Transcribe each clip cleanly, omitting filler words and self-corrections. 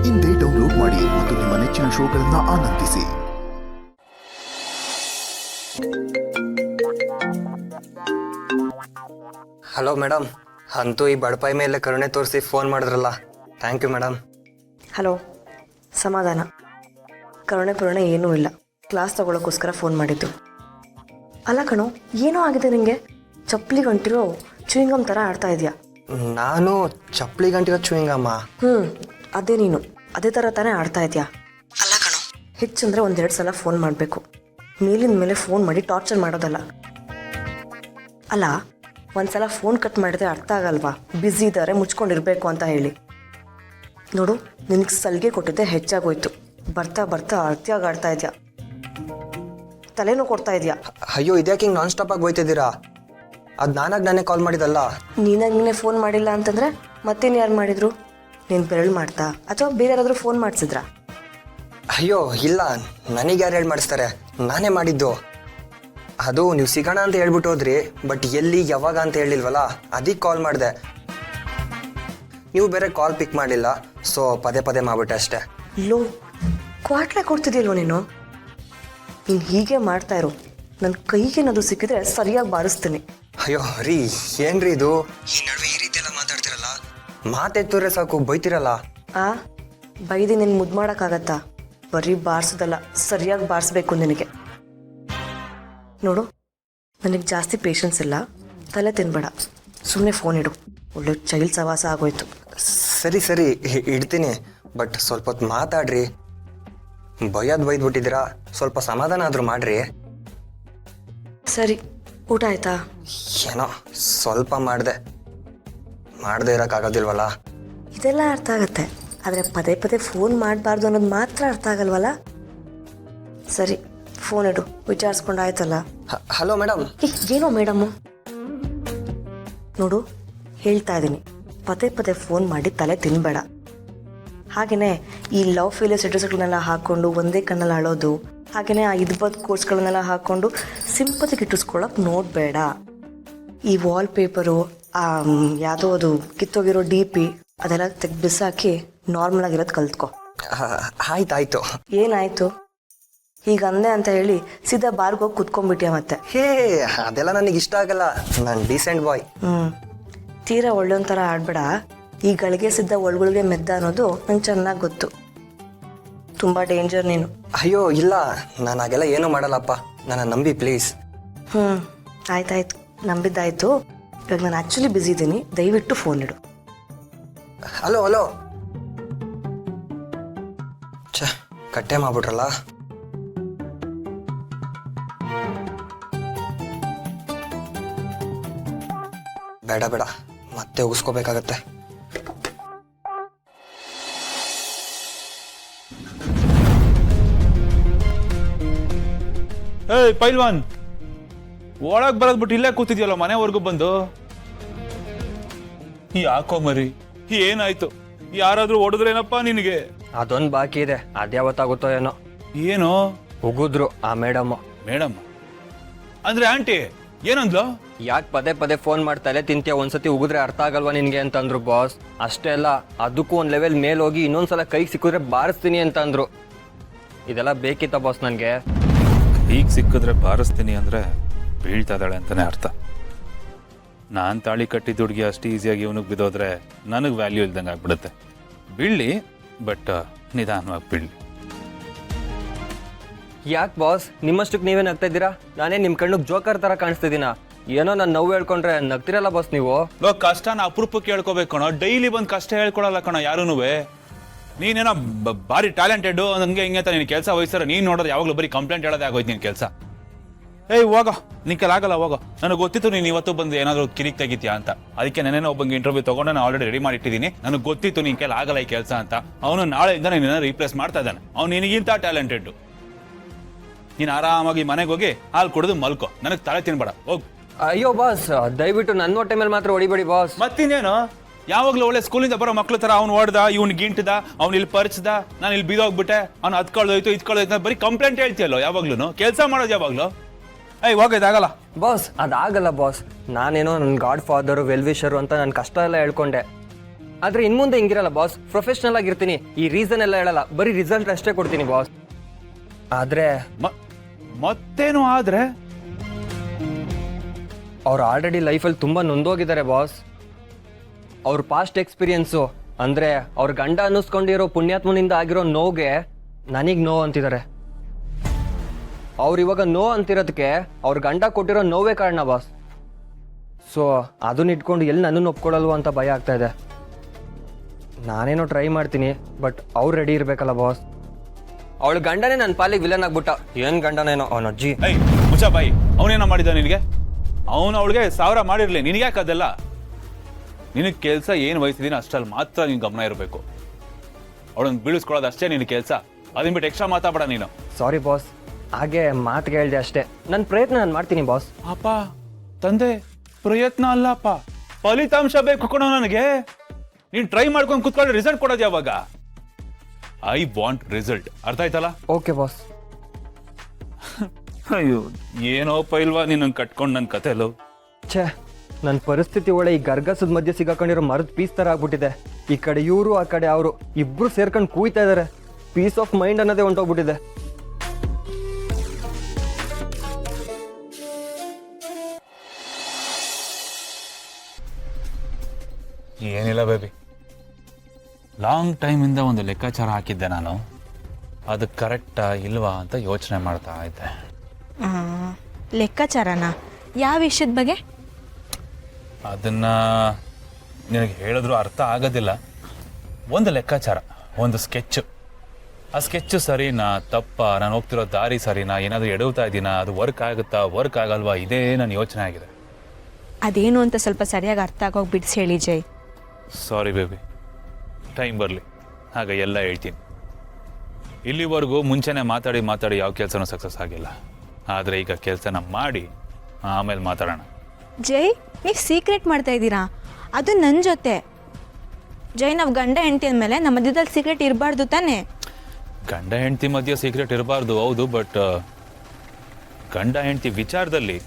ಇಂದೇ ಡೌನ್ಲೋಡ್ ಮಾಡಿ ಮತ್ತು ನಿಮ್ಮ ನೆಚ್ಚಿನ ಶೋಗಳನ್ನು ಆನಂದಿಸಿ. ಹಲೋ ಮೇಡಮ್, ಅಂತೂ ಈ ಬಡಪಾಯಿ ಮೇಲೆ ಕರುಣೆ ತೋರಿಸಿ ಫೋನ್ ಮಾಡಿದ್ರಲ್ಲ, ಥ್ಯಾಂಕ್ ಯು ಮೇಡಮ್. ಹಲೋ, ಸಮಾಧಾನ. ಕರುಣೆ ಏನೂ ಇಲ್ಲ, ಕ್ಲಾಸ್ ತಗೊಳ್ಳೋಕ್ಕೋಸ್ಕರ ಫೋನ್ ಮಾಡಿದ್ದು. ಅಲ್ಲ ಕಣೋ, ಏನೋ ಆಗಿದೆ ನಿನಗೆ. ಚಪ್ಪಲಿ ಗಂಟಿರೋ ಚೂಯಿಂಗಮ್ ಥರ ಆಡ್ತಾ ಇದೆಯಾ? ನಾನು ಚಪ್ಪಲಿ ಗಂಟಿರೋ ಚೂಯಿಂಗಮ್ಮ? ಅದೇ ನೀನು ಅದೇ ಥರ ತಾನೇ ಆಡ್ತಾ ಇದೆಯಾ? ಅಲ್ಲ ಕಣೋ, ಹೆಚ್ಚಂದರೆ 1-2 ಸಲ ಫೋನ್ ಮಾಡಬೇಕು, ಮೇಲಿನ ಮೇಲೆ ಫೋನ್ ಮಾಡಿ ಟಾರ್ಚರ್ ಮಾಡೋದಲ್ಲ. ಅಲ್ಲ, ಒಂದ್ಸಲ ಫೋನ್ ಕಟ್ ಮಾಡಿದ್ರೆ ಅರ್ಥ ಆಗಲ್ವಾ ಬ್ಯುಸಿ ಇದ್ದಾರೆ ಮುಚ್ಕೊಂಡಿರ್ಬೇಕು ಅಂತ ಹೇಳಿ? ನೋಡು, ನಿನಗೆ ಸಲಿಗೆ ಕೊಟ್ಟಿದ್ದೆ ಹೆಚ್ಚಾಗೋಯ್ತು. ಬರ್ತಾ ಬರ್ತಾ ಅರ್ತಿಯಾಗಿ ಆಡ್ತಾ ಇದೆಯಾ, ತಲೆನೂ ಕೊಡ್ತಾ ಇದೆಯಾ? ಅಯ್ಯೋ, ಇದ್ಯಾಕೆ ಹಿಂಗೆ ನಾನ್ ಸ್ಟಾಪ್ ಆಗಿ ಹೋಯ್ತಿದ್ದೀರಾ? ಅದು ನಾನೇ ಕಾಲ್ ಮಾಡಿದಲ್ಲ. ನೀನೇ ಫೋನ್ ಮಾಡಿಲ್ಲ ಅಂತಂದರೆ ಮತ್ತೇನು ಯಾರು ಮಾಡಿದ್ರು? ನೀನು ಬೆರಳು ಮಾಡ್ತಾ ಅಥವಾ ಬೇರೆ ಯಾರಾದರೂ ಫೋನ್ ಮಾಡಿಸಿದ್ರಾ? ಅಯ್ಯೋ ಇಲ್ಲ, ನನಗೆ ಯಾರು ಹೇಳಿ ಮಾಡಿಸ್ತಾರೆ, ನಾನೇ ಮಾಡಿದ್ದು. ಅದು ನೀವು ಸಿಗೋಣ ಅಂತ ಹೇಳ್ಬಿಟ್ಟು ಹೋದ್ರಿ, ಬಟ್ ಎಲ್ಲಿ ಯಾವಾಗ ಅಂತ ಹೇಳಿಲ್ವಲ್ಲ, ಅದಕ್ಕೆ ಕಾಲ್ ಮಾಡಿದೆ. ನೀವು ಬೇರೆ ಕಾಲ್ ಪಿಕ್ ಮಾಡಿಲ್ಲ, ಸೊ ಪದೇ ಮಾಡ್ಬಿಟ್ಟೆ ಅಷ್ಟೇ. ಲೋ, ಕ್ವಾಟ್ಲೆ ಕೊಡ್ತಿದ್ಯಲ್ವ ನೀನು ಹೀಗೆ ಮಾಡ್ತಾ ಇರು. ನನ್ನ ಕೈಗೇನಾದ್ರು ಸಿಕ್ಕಿದ್ರೆ ಸರಿಯಾಗಿ ಬಾರಿಸ್ತೀನಿ. ಅಯ್ಯೋ ರೀ, ಏನ್ರಿ ಇದು? ಈ ನಡುವೆ ಈ ರೀತಿ ಎಲ್ಲ ಮಾತಾಡ್ತಿರಲ್ಲ, ಮಾತೆತ್ತೂರೆ ಸಾಕು ಬೈತಿರಲ್ಲ. ಬೈದಿ ನಿನ್ ಮುದ್ದು ಮಾಡೋಕ್ಕಾಗತ್ತಾ? ಬರೀ ಬಾರಿಸೋದಲ್ಲ, ಸರಿಯಾಗಿ ಬಾರಿಸ್ಬೇಕು ನಿನಗೆ. ನೋಡು, ನನಗೆ ಜಾಸ್ತಿ ಪೇಷನ್ಸ್ ಇಲ್ಲ, ತಲೆ ತಿನ್ಬೇಡ, ಸುಮ್ಮನೆ ಫೋನ್ ಇಡು. ಒಳ್ಳೆ ಚೈಲ್ಡ್ ಸವಾಸ ಆಗೋಯ್ತು. ಸರಿ ಇಡ್ತೀನಿ, ಬಟ್ ಸ್ವಲ್ಪ ಹೊತ್ತು ಮಾತಾಡ್ರಿ. ಬೈದ್ಬಿಟ್ಟಿದ್ದೀರಾ, ಸ್ವಲ್ಪ ಸಮಾಧಾನ ಆದರೂ ಮಾಡ್ರಿ. ಸರಿ, ಊಟ ಆಯ್ತಾ? ಏನೋ ಸ್ವಲ್ಪ ಮಾಡದೆ ಇರೋಕ್ಕಾಗೋದಿಲ್ವಲ್ಲ. ಇದೆಲ್ಲ ಅರ್ಥ ಆಗತ್ತೆ, ಆದರೆ ಪದೇ ಫೋನ್ ಮಾಡಬಾರ್ದು ಅನ್ನೋದು ಮಾತ್ರ ಅರ್ಥ ಆಗಲ್ವಲ್ಲ. ಸರಿ, ಫೋನ್ ಇಡು, ವಿಚಾರಿಸ್ಕೊಂಡು ಆಯ್ತಲ್ಲ. Hello madam. ಏನೋ ಮೇಡಮ್ಮು? ನೋಡು, ಹೇಳ್ತಾ ಇದ್ದೀನಿ, ಪದೇ ಫೋನ್ ಮಾಡಿ ತಲೆ ತಿನ್ಬೇಡ. ಹಾಗೆಯೇ ಈ ಲವ್ ಫೇಲಿಯರ್ ಸ್ಟೇಟಸ್ಗಳನ್ನೆಲ್ಲ ಹಾಕ್ಕೊಂಡು ಒಂದೇ ಕಣ್ಣಲ್ಲಿ ಅಳೋದು, ಹಾಗೆಯೇ ಆ ಇದ್ಬದ್ದು ಕೋರ್ಸ್ಗಳನ್ನೆಲ್ಲ ಹಾಕ್ಕೊಂಡು ಸಿಂಪತಿಗೆ ಇಟ್ಟಿಸ್ಕೊಳ್ಳೋಕೆ ನೋಡಬೇಡ. ಈ ವಾಲ್ ಪೇಪರು, ಯಾವುದೋ ಅದು ಕಿತ್ತೋಗಿರೋ DP ಅದೆಲ್ಲ ತೆಗ್ದು ಬಿಸಾಕಿ ನಾರ್ಮಲ್ ಆಗಿರೋದು ಕಲ್ತ್ಕೊ. ಆಯ್ತಾಯ್ತು. ಏನಾಯ್ತು? ಈಗ ಅಂದೆ ಅಂತ ಹೇಳಿ ಸೀದಾ ಬಾರ್ಗೋಗಿ ಕುತ್ಕೊಂಡ್ಬಿಟ್ಯಾ ಮತ್ತೆ? ಅದೆಲ್ಲ ನನಗೆ ಇಷ್ಟ ಆಗಲ್ಲ, ನಾನು ಡೀಸೆಂಟ್ ಬಾಯ್. ತೀರಾ ಒಳ್ಳೆಯೊಂಥರ ಆಡ್ಬೇಡ. ಈ ಗಳಿಗೆ ಸಿದ್ಧ ಒಳಗೊಳಗೆ ಮೆದ್ದ ಅನ್ನೋದು ನಂಗೆ ಚೆನ್ನಾಗಿ ಗೊತ್ತು. ತುಂಬ ಡೇಂಜರ್ ನೀನು. ಅಯ್ಯೋ ಇಲ್ಲ, ನಾನು ಹಾಗೆಲ್ಲ ಏನೂ ಮಾಡಲ್ಲಪ್ಪ, ನನ್ನ ನಂಬಿ ಪ್ಲೀಸ್. ಆಯ್ತಾಯ್ತು, ನಂಬಿದ್ದಾಯ್ತು. ಇವಾಗ ನಾನು ಆ್ಯಕ್ಚುಲಿ ಬ್ಯುಸಿ ಇದ್ದೀನಿ, ದಯವಿಟ್ಟು ಫೋನ್ ಇಡು. ಹಲೋ ಕಟ್ಟೆ ಮಾಡ್ಬಿಟ್ರಲ್ಲ. ಬೇಡ ಮತ್ತೆ ಉಗಿಸ್ಕೋಬೇಕಾಗತ್ತೆ. ಏಯ್ ಪೈಲ್ವಾನ್, ಒಳಗ್ ಬರೋದ್ ಬಿಟ್ಟು ಇಲ್ಲೇ ಕೂತಿದ್ಯಲ್ಲ ಮನೆವರೆಗೂ ಬಂದು. ಯಾಕೋ ಮರಿ, ಏನಾಯ್ತು? ಯಾರಾದ್ರೂ ಹೊಡೆದ್ರೇನಪ್ಪ ನಿನಗೆ? ಅದೊಂದು ಬಾಕಿ ಇದೆ, ಅದ್ಯಾವತ್ತಾಗುತ್ತೋ ಏನೋ. ಏನು ಉಗಿದ್ರು ಆ ಮೇಡಮ್? ಅಂದ್ರೆ ಆಂಟಿ ಏನಂದ್ಲು? ಯಾಕೆ ಪದೇ ಫೋನ್ ಮಾಡ್ತಾಲೆ ತಿಂತೀಯ, ಒಂದ್ಸತಿ ಉಗಿದ್ರೆ ಅರ್ಥ ಆಗಲ್ವಾ ನಿನ್ಗೆ ಅಂತಂದ್ರು ಬಾಸ್. ಅಷ್ಟೇ ಅಲ್ಲ, ಅದಕ್ಕೂ ಒಂದ್ ಲೆವೆಲ್ ಮೇಲ್ ಹೋಗಿ ಇನ್ನೊಂದ್ಸಲ ಕೈಗೆ ಸಿಕ್ಕಿದ್ರೆ ಬಾರಿಸ್ತೀನಿ ಅಂತ ಅಂದ್ರು. ಇದೆಲ್ಲ ಬೇಕಿತ್ತ ಬಾಸ್ ನನ್ಗೆ? ಈಗ ಸಿಕ್ಕಿದ್ರೆ ಬಾರಿಸ್ತೀನಿ ಅಂದ್ರೆ ಬೀಳ್ತಾ ಇದ್ದಾಳೆ ಅಂತಾನೆ ಅರ್ಥ. ನಾನು ತಾಳಿ ಕಟ್ಟಿದ ಹುಡುಗಿ ಅಷ್ಟು ಈಸಿಯಾಗಿ ಇವನಿಗೆ ಬಿದ್ದೋದ್ರೆ ನನಗೆ ವ್ಯಾಲ್ಯೂ ಇಲ್ದಂಗೆ ಆಗ್ಬಿಡುತ್ತೆ. ಬೀಳ್ಲಿ, ಬಟ್ ನಿಧಾನವಾಗಿ ಬೀಳ್ಲಿ. ಯಾಕೆ ಬಾಸ್, ನಿಮ್ಮಷ್ಟಕ್ಕೆ ನೀವೇ ನಗ್ತಾ ಇದ್ದೀರಾ? ನಾನೇ ನಿಮ್ಮ ಕಣ್ಣಿಗೆ ಜೋಕರ್ ತರ ಕಾಣಿಸ್ತಿದ್ದೀನ? ಏನೋ ನಾನು ನೋವು ಹೇಳ್ಕೊಂಡ್ರೆ ನಗ್ತಿರಲ್ಲ ಬಾಸ್ ನೀವು. ಕಷ್ಟನ ಅಪರೂಪಕ್ಕೆ ಹೇಳ್ಕೋಬೇಕು ಕಣೋ, ಡೈಲಿ ಬಂದು ಕಷ್ಟ ಹೇಳ್ಕೊಡಲ್ಲ ಕಣೋ ಯಾರೂ. ನೀನೇನೋ ಭಾರಿ ಟ್ಯಾಲೆಂಟೆಡ್ ಹಂಗೆ ಹಿಂಗೆ ಅಂತ ನೀನು ಕೆಲಸ ವಹಿಸ್ತಾರೆ, ನೀನು ನೋಡೋದು ಯಾವಾಗಲೂ ಬರೀ ಕಂಪ್ಲೇಂಟ್ ಹೇಳೋದೇ ಆಗೋಯ್ತು ನಿನ್ನ ಕೆಲಸ. ಹೋಗೋ, ನಿನ್ ಕೈಲಿ ಆಗಲ್ಲ, ಹೋಗೋ. ನನಗೆ ಗೊತ್ತಿತ್ತು ನೀನು ಇವತ್ತು ಬಂದು ಏನಾದರೂ ಕಿರಿಕ್ ತೆಗಿತೀಯಾ ಅಂತ, ಅದಕ್ಕೆ ನಾನೇನೋ ಒಬ್ಬಂಗೆ ಇಂಟರ್ವ್ಯೂ ತೊಗೊಂಡು ನಾನು ಆಲ್ರೆಡಿ ರೆಡಿ ಮಾಡಿಟ್ಟಿದ್ದೀನಿ. ನನಗೆ ಗೊತ್ತಿತ್ತು ನಿನ್ನ ಕೈಲಿ ಆಗಲ್ಲ ಈ ಕೆಲಸ ಅಂತ. ಅವನು ನಾಳೆಯಿಂದ ನೀನು ರೀಪ್ಲೇಸ್ ಮಾಡ್ತಾ ಇದ್ದಾನೆ. ಅವ್ನು ನಿನಗಿಂತ ಟ್ಯಾಲೆಂಟೆಡ್. ನೀನು ಆರಾಮಾಗಿ ಮನೆಗೆ ಹೋಗಿ ಹಾಲು ಕುಡಿದು ಮಲ್ಕೋ, ನನಗೆ ತಲೆ ತಿನ್ಬೇಡ, ಹೋಗು. ಅಯ್ಯೋ ಬಾಸ್, ದಯವಿಟ್ಟು ನನ್ನ ಹೊಟ್ಟೆ ಮೇಲೆ ಮಾತ್ರ ಹೊಡಿಬೇಡಿ ಬಾಸ್. ಮತ್ತಿನ್ನೇನು, ಯಾವಾಗಲೂ ಒಳ್ಳೆ ಸ್ಕೂಲಿಂದ ಬರೋ ಮಕ್ಳ ಥರ ಅವ್ನು ಹೊಡ್ದ, ಇವ್ನು ಗಿಂಟ್ದ, ಅವ್ನು ಇಲ್ಲಿ ಪರಿಚ್ದ, ನಾನು ಇಲ್ಲಿ ಬಿದ್ದೋಗ್ಬಿಟ್ಟೆ, ಅವ್ನು ಅದು ಕಳ್ದೋಯ್ತು ಇದು ಕಳ್ದೋಯ್ತು, ಬರೀ ಕಂಪ್ಲೇಂಟ್ ಹೇಳ್ತೀಯಲ್ಲೋ ಯಾವಾಗ್ಲೂ. ಕೆಲಸ ಮಾಡೋದು ಯಾವಾಗಲೂ ಹೋಗೋದಾಗಲ್ಲ ಬಾಸ್. ಅದಾಗಲ್ಲ ಬಾಸ್, ನಾನೇನೋ ನನ್ನ ಗಾಡ್ ಫಾದರು ವೆಲ್ ವಿಷರು ಅಂತ ನನ್ನ ಕಷ್ಟ ಎಲ್ಲ ಹೇಳ್ಕೊಂಡೆ. ಆದರೆ ಇನ್ಮುಂದೆ ಹಿಂಗಿರಲ್ಲ ಬಾಸ್, ಪ್ರೊಫೆಷ್ನಲ್ ಆಗಿರ್ತೀನಿ. ಈ ರೀಸನ್ ಎಲ್ಲ ಹೇಳಲ್ಲ, ಬರೀ ರಿಸಲ್ಟ್ ಅಷ್ಟೇ ಕೊಡ್ತೀನಿ ಬಾಸ್. ಆದರೆ ಮತ್ತೇನು ಆದ್ರೆ? ಅವ್ರು ಆಲ್ರೆಡಿ ಲೈಫಲ್ಲಿ ತುಂಬ ನೊಂದೋಗಿದ್ದಾರೆ ಬಾಸ್. ಅವ್ರ ಪಾಸ್ಟ್ ಎಕ್ಸ್ಪೀರಿಯನ್ಸು ಅಂದರೆ ಅವ್ರ ಗಂಡ ಅನ್ನಿಸ್ಕೊಂಡಿರೋ ಪುಣ್ಯಾತ್ಮನಿಂದ ಆಗಿರೋ ನೋವಿಗೆ ನನಗೆ ನೋವು ಅಂತಿದ್ದಾರೆ. ಅವ್ರು ಇವಾಗ ನೋವು ಅಂತಿರೋದಕ್ಕೆ ಅವ್ರ ಗಂಡ ಕೊಟ್ಟಿರೋ ನೋವೇ ಕಾರಣ ಬಾಸ್. ಸೊ ಅದನ್ನ ಇಟ್ಕೊಂಡು ಎಲ್ಲಿ ನನ್ನನ್ನು ಒಪ್ಕೊಳ್ಳಲ್ವ ಅಂತ ಭಯ ಆಗ್ತಾ ಇದೆ. ನಾನೇನೋ ಟ್ರೈ ಮಾಡ್ತೀನಿ, ಬಟ್ ಅವ್ರು ರೆಡಿ ಇರಬೇಕಲ್ಲ ಬಾಸ್. ಅವಳ ಗಂಡನೇ ನನ್ನ ಪಾಲಿಗೆ ವಿಲನ್ ಆಗ್ಬಿಟ್ಟ. ಏನು ಗಂಡನೇನೋ ಅವನ ಅಜ್ಜಿ. ಮುಚ್ಚ ಬಾಯಿ, ಅವನೇನೋ ಮಾಡಿದ ನಿನಗೆ? ಅವನು ಅವಳಿಗೆ 1000 ಮಾಡಿರ್ಲಿ, ನಿನಗ್ಯಾಕೆ ಅದೆಲ್ಲ? ನಿನಗೆ ಕೆಲಸ ಏನು ವಹಿಸಿದೀನಿ ಅಷ್ಟಲ್ಲಿ ಮಾತ್ರ ನೀನು ಗಮನ ಇರಬೇಕು. ಅವಳನ್ನು ಬೀಳಿಸ್ಕೊಳ್ಳೋದು ಅಷ್ಟೇ ನಿನ್ನ ಕೆಲಸ. ಅದನ್ನ ಬಿಟ್ಟು ಎಕ್ಸ್ಟ್ರಾ ಮಾತಾಡಬೇಡ ನೀನು. ಸಾರಿ ಬಾಸ್, ಹಾಗೆ ಮಾತಿಗೆ ಹೇಳ್ದೆ ಅಷ್ಟೇ. ನನ್ನ ಪ್ರಯತ್ನ ನಾನು ಮಾಡ್ತೀನಿ ಬಾಸ್. ಅಪ್ಪ ತಂದೆ, ಪ್ರಯತ್ನ ಅಲ್ಲಪ್ಪ, ಫಲಿತಾಂಶ ಬೇಕು ಕಣೋ ನನಗೆ. ನೀನು ಟ್ರೈ ಮಾಡ್ಕೊಂಡು ಕುತ್ಕೊಂಡು ರಿಸಲ್ಟ್ ಕೊಡೋದು ಯಾವಾಗ? I want result. ಅರ್ಥ ಆಯ್ತಲ್ಲ? Okay boss. ಅಯ್ಯೋ ಏನೋಪ್ಪ ಇಲ್ವಾ ನೀನು ಕಟ್ಕೊಂಡು ನನ್ನ ಕತೆಲು. ಛೇ, ನನ್ನ ಪರಿಸ್ಥಿತಿ ಒಳ್ಳೆ ಈ ಗರ್ಗಸದ ಮಧ್ಯೆ ಸಿಗಾಕೊಂಡಿರೋ ಮರದ ಪೀಸ್ ಥರ ಆಗ್ಬಿಟ್ಟಿದೆ. ಈ ಕಡೆ ಇವರು, ಆ ಕಡೆ ಅವರು, ಇಬ್ರು ಸೇರ್ಕೊಂಡು ಕೂಯ್ತಾ ಇದ್ದಾರೆ. ಪೀಸ್ ಆಫ್ ಮೈಂಡ್ ಅನ್ನೋದೇ ಹೊಂಟೋಗ್ಬಿಟ್ಟಿದೆ. ಏನಿಲ್ಲ ಬೇಬಿ, ಲಾಂಗ್ ಟೈಮಿಂದ ಒಂದು ಲೆಕ್ಕಾಚಾರ ಹಾಕಿದ್ದೆ ನಾನು. ಅದು ಕರೆಕ್ಟಾ ಇಲ್ವಾ ಅಂತ ಯೋಚನೆ ಮಾಡ್ತಾ ಇದ್ದೆ. ಲೆಕ್ಕಾಚಾರನಾ? ಯಾವ ವಿಷಯದ ಬಗ್ಗೆ? ಅದನ್ನ ನಿನಗೆ ಹೇಳಿದ್ರು ಅರ್ಥ ಆಗೋದಿಲ್ಲ. ಒಂದು ಲೆಕ್ಕಾಚಾರ, ಒಂದು ಸ್ಕೆಚ್ಚು. ಆ ಸ್ಕೆಚ್ಚು ಸರಿನಾ ತಪ್ಪಾ, ನಾನು ಹೋಗ್ತಿರೋ ದಾರಿ ಸರಿನಾ, ಏನಾದರೂ ಎಡವ್ತಾ ಇದ್ದೀನಾ, ಅದು ವರ್ಕ್ ಆಗುತ್ತಾ ವರ್ಕ್ ಆಗಲ್ವಾ, ಇದೇ ನನ್ನ ಯೋಚನೆ ಆಗಿದೆ. ಅದೇನು ಅಂತ ಸ್ವಲ್ಪ ಸರಿಯಾಗಿ ಅರ್ಥ ಆಗೋಗಿ ಬಿಡಿಸಿ ಹೇಳಿ ಜೈ. ಸಾರಿ ಬೇಬಿ, ಟೈಮ್ ಬರಲಿ ಆಗ ಎಲ್ಲ ಹೇಳ್ತೀನಿ. ಇಲ್ಲಿವರೆಗೂ ಮುಂಚೆನೇ ಮಾತಾಡಿ ಯಾವ ಕೆಲಸನೂ ಸಕ್ಸಸ್ ಆಗಿಲ್ಲ. ಆದರೆ ಈಗ ಕೆಲಸನ ಮಾಡಿ ಆಮೇಲೆ ಮಾತಾಡೋಣ. ಜೈ, ನೀವು ಸೀಕ್ರೆಟ್ ಮಾಡ್ತಾ ಇದ್ದೀರಾ? ಅದು ನನ್ನ ಜೊತೆ. ಜೈ, ನಾವು ಗಂಡ ಹೆಂಡತಿ ಅಂದಮೇಲೆ ನಮ್ಮ ಮಧ್ಯದಲ್ಲಿ ಸೀಕ್ರೆಟ್ ಇರಬಾರ್ದು ತಾನೇ? ಗಂಡ ಹೆಂಡತಿ ಮಧ್ಯೆ ಸೀಕ್ರೆಟ್ ಇರಬಾರ್ದು, ಹೌದು. ಬಟ್ ಗಂಡ ಹೆಂಡತಿ ವಿಚಾರದಲ್ಲಿ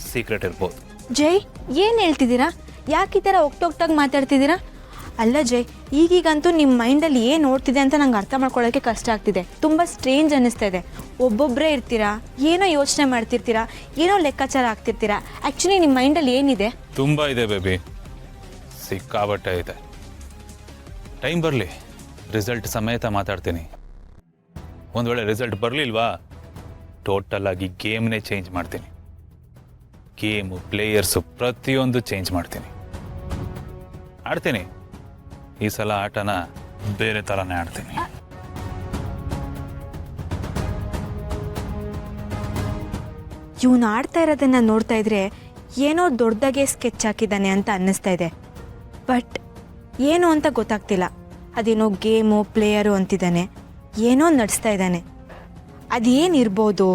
ಸೀಕ್ರೆಟ್ ಇರ್ಬೋದು. ಜೈ, ಏನು ಹೇಳ್ತಿದ್ದೀರಾ? ಯಾಕೆ ಈ ಥರ ಒಕ್ಟೊಕ್ಟಾಗಿ ಮಾತಾಡ್ತಿದ್ದೀರಾ? ಅಲ್ಲ ಜೈ, ಈಗೀಗಂತೂ ನಿಮ್ಮ ಮೈಂಡಲ್ಲಿ ಏನು ಓಡ್ತಿದೆ ಅಂತ ನಂಗೆ ಅರ್ಥ ಮಾಡ್ಕೊಳ್ಳೋಕ್ಕೆ ಕಷ್ಟ ಆಗ್ತಿದೆ. ತುಂಬ ಸ್ಟ್ರೇಂಜ್ ಅನ್ನಿಸ್ತಾ ಇದೆ. ಒಬ್ಬೊಬ್ಬರೇ ಇರ್ತೀರಾ, ಏನೋ ಯೋಚನೆ ಮಾಡ್ತಿರ್ತೀರಾ, ಏನೋ ಲೆಕ್ಕಾಚಾರ ಆಗ್ತಿರ್ತೀರಾ. ಆ್ಯಕ್ಚುಲಿ ನಿಮ್ಮ ಮೈಂಡಲ್ಲಿ ಏನಿದೆ? ತುಂಬ ಇದೆ ಬೇಬಿ, ಸಿಕ್ಕಾಬಟ್ಟೆ ಇದೆ. ಟೈಮ್ ಬರಲಿ, ರಿಸಲ್ಟ್ ಸಮೇತ ಮಾತಾಡ್ತೀನಿ. ಒಂದು ವೇಳೆ ರಿಸಲ್ಟ್ ಬರಲಿಲ್ವಾ, ಟೋಟಲ್ ಆಗಿ ಗೇಮ್ನೇ ಚೇಂಜ್ ಮಾಡ್ತೀನಿ. ಗೇಮು, ಪ್ಲೇಯರ್ಸು ಪ್ರತಿಯೊಂದು ಚೇಂಜ್ ಮಾಡ್ತೀನಿ. ಆಡ್ತೀನಿ. ಈ ಸಲ ಆಟನ ಬೇರೆ ಥರನೇ ಆಡ್ತೀನಿ. ಇವನು ಆಡ್ತಾ ಇರೋದನ್ನು ನೋಡ್ತಾ ಇದ್ರೆ ಏನೋ ದೊಡ್ಡದಾಗೆ ಸ್ಕೆಚ್ ಹಾಕಿದ್ದಾನೆ ಅಂತ ಅನ್ನಿಸ್ತಾ ಇದೆ. ಬಟ್ ಏನು ಅಂತ ಗೊತ್ತಾಗ್ತಿಲ್ಲ. ಅದೇನೋ ಗೇಮು, ಪ್ಲೇಯರು ಅಂತಿದ್ದಾನೆ, ಏನೋ ನಡೆಸ್ತಾ ಇದ್ದಾನೆ. ಅದೇನಿರ್ಬೋದು?